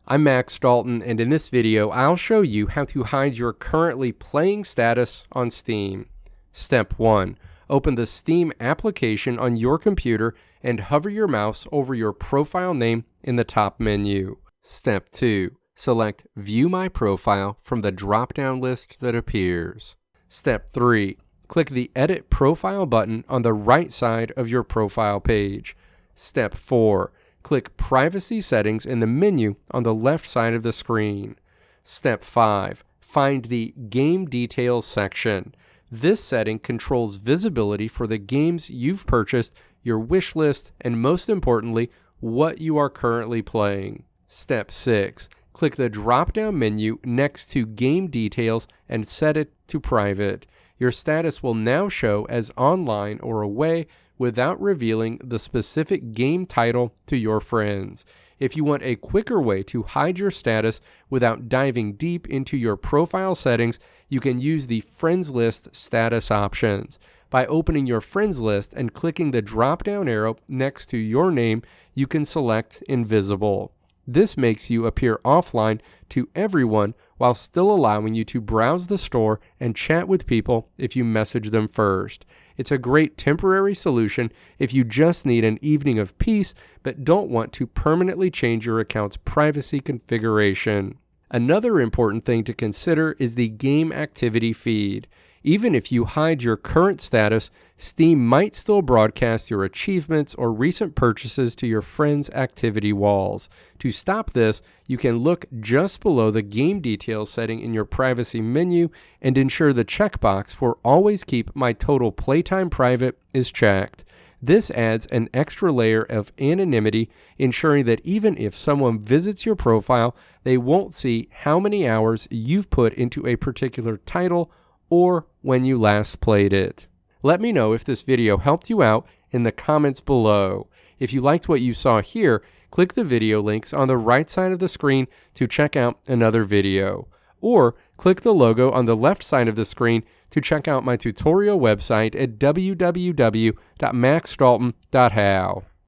I'm Max Dalton, and in this video, I'll show you how to hide your currently playing status on Steam. Step 1. Open the Steam application on your computer and hover your mouse over your profile name in the top menu. Step 2. Select View My Profile from the drop-down list that appears. Step 3. Click the Edit Profile button on the right side of your profile page. Step 4. Click Privacy Settings in the menu on the left side of the screen. Step 5. Find the Game Details section. This setting controls visibility for the games you've purchased, your wish list, and most importantly, what you are currently playing. Step 6. Click the drop-down menu next to Game Details and set it to Private. Your status will now show as online or away without revealing the specific game title to your friends. If you want a quicker way to hide your status without diving deep into your profile settings, you can use the Friends List status options. By opening your Friends List and clicking the drop-down arrow next to your name, you can select Invisible. This makes you appear offline to everyone while still allowing you to browse the store and chat with people if you message them first. It's a great temporary solution if you just need an evening of peace but don't want to permanently change your account's privacy configuration. Another important thing to consider is the game activity feed. Even if you hide your current status, Steam might still broadcast your achievements or recent purchases to your friends' activity walls. To stop this, you can look just below the game details setting in your privacy menu and ensure the checkbox for Always Keep My Total Playtime Private is checked. This adds an extra layer of anonymity, ensuring that even if someone visits your profile, they won't see how many hours you've put into a particular title or when you last played it. Let me know if this video helped you out in the comments below. If you liked what you saw here, click the video links on the right side of the screen to check out another video. Or click the logo on the left side of the screen to check out my tutorial website at www.maxdalton.how.